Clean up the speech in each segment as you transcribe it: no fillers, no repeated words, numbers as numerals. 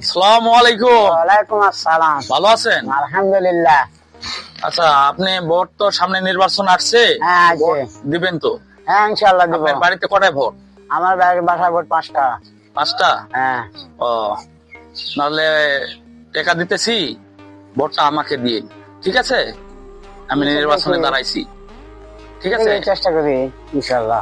আসসালামু আলাইকুম। ওয়ালাইকুম আসসালাম। ভালো আছেন? আলহামদুলিল্লাহ। আচ্ছা, আপনি ভোট তো সামনে নির্বাচন আসছে, হ্যাঁ, আছে। ভোট দিবেন তো? হ্যাঁ, ইনশাআল্লাহ দিব। আপনার বাড়িতে কটায় ভোট? আমার বাসা ভোট 5টা। 5টা? হ্যাঁ। ও, নাহলে টাকা দিতেছি, ভোটটা আমাকে দিন, ঠিক আছে? আমি নির্বাচনে দাঁড়াইছি, ঠিক আছে? চেষ্টা করি ইনশাআল্লাহ।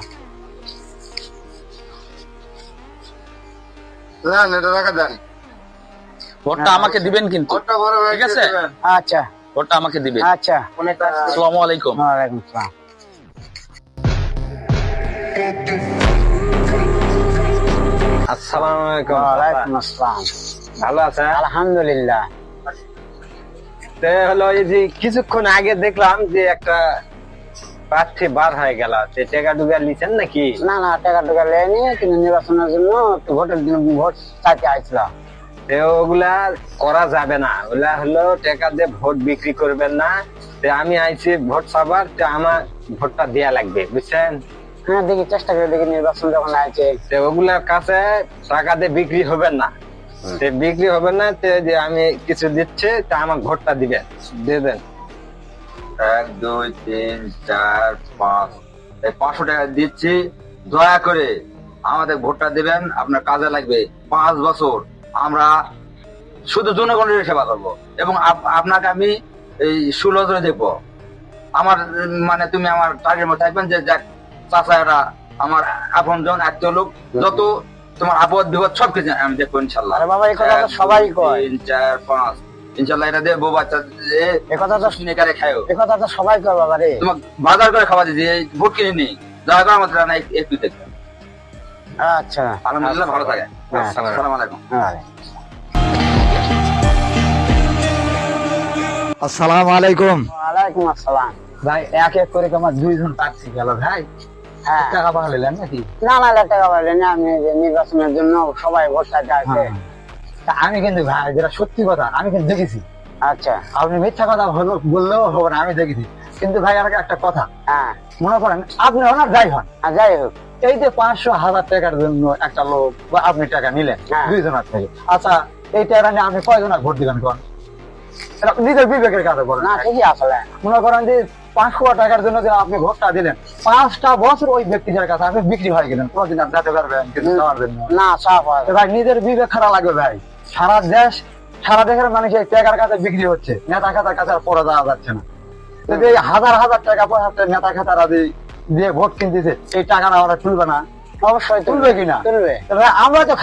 ভোটটা আমাকে দিবেন কিন্তু, ঠিক আছে? আচ্ছা ভোটটা আমাকে দিবেন। আচ্ছা। আসসালামু আলাইকুম। ওয়ালাইকুম আসসালাম। আসসালামু আলাইকুম। ওয়ালাইকুম আসসালাম। ভালো আছেন? আলহামদুলিল্লাহ। তো হলো এই যে কিছুক্ষণ আগে দেখলাম যে একটা প্রার্থী বার হয়ে গেল, টাকা টুকা নিছেন নাকি? না না, টাকা টুকা লেনি, কিন্তু নির্বাচনের জন্য একটু ভোটের জন্য ভোট চাইতে আইছিলাম। তো ওগুলা করা যাবে না, ওগুলা হলো টাকা দিয়ে ভোট বিক্রি করবেন না। তো আমি আইছি ভোট চাবার, তো আমার ভোটটা দেয়া লাগবে, বুঝছেন? হ্যাঁ, দেখি চেষ্টা করে দেখি, নির্বাচন যখন আছে। তো ওগুলার কাছে টাকা দিয়ে বিক্রি হবে না, তো বিক্রি হবে না। তো যে আমি কিছু দিচ্ছি, তা আমার ভোটটা দিবেন, দিয়ে দেন। 1 2 3 4 5 এই 500 টাকা দিচ্ছি, দয়া করে আমাদের ভোটটা দিবেন, আপনার কাজে লাগবে। 5 বছর আমরা শুধু জনগণের সেবা করবো এবং আপনাকে আমি এই সুলজরে দেখবো। আমার মানে তুমি আমার টার্গের মধ্যে থাকবেন যে যাক চাচারা আমার আপন জন আত্মীয় লোক, যত তোমার আপদ বিপদ সবকিছু আমি দেখবো ইনশাল্লাহ। আরে বাবা, এই কথা তো সবাই কয়। 3 4 5 ইনশাল্লাহ এটা দিয়ে বউ বাচ্চা এই কথা তো শুনে কারে খায়ও, এই কথা তো সবাই কয় বাবা রে। তোমাকে বাজার করে খাওয়া দিয়েছি, এই ভোট কিনে নি, দয়া করে আমাদের রান্না একটু দেখবেন। আচ্ছা। আলহামদুলিল্লাহ, ভালো থাকে। হ্যাঁ। আসসালামু আলাইকুম। আসসালামু আলাইকুম। ওয়ালাইকুম আসসালাম। ভাই, এক এক করে আমার 2 জন প্রার্থী গেল ভাই, হ্যাঁ। টাকা পাঠালেন নাকি? না না, টাকা পাইলেন না, আমি যে নির্বাচনের জন্য সবাই ভোট চাইতে আসে। তা আমি কিন্তু ভাই, যেটা সত্যি কথা, আমি কিন্তু দেখেছি। আচ্ছা। আপনি মিথ্যা কথা বললেও হবে না, আমি দেখেছি। কিন্তু ভাই, আর একটা কথা, হ্যাঁ। মনে করেন আপনি ওনার যাই হন, আর যাই হোক। এই যে 500,000 টাকার জন্য একটা লোক বা আপনি টাকা নিলেন হ্যাঁ। 2 জনের থেকে, আচ্ছা এই টাকা নিয়ে আপনি কয়জনের ভোট দিবেন কোন? এটা নিজের বিবেকের কাছে বলেন। না, ঠিকই আসলে। মনে করেন যে 500 টাকার জন্য যে আপনি ভোটটা দিলেন, 5টা বছর ওই ব্যক্তিদের কাছে আপনি বিক্রি হয়ে গেলেন, কোনোদিন আর যেতে পারবেন কিছু দেওয়ার জন্য? না, সাফ হয়। তো ভাই, নিজের বিবেক খারাপ লাগবে ভাই। সারা দেশের মানুষ এই টাকার কাছে বিক্রি হচ্ছে, নেতা খাতার কাছে আর পড়ে যাওয়া যাচ্ছে না। যদি এই হাজার হাজার টাকা পয়সা নেতা খাতারা দিয়ে ভোট কিনতেছে, এই টাকাটা ওরা তুলবে না? অবশ্যই তুলবে কিনা? তুলবে। তো ভাই, আমরা তো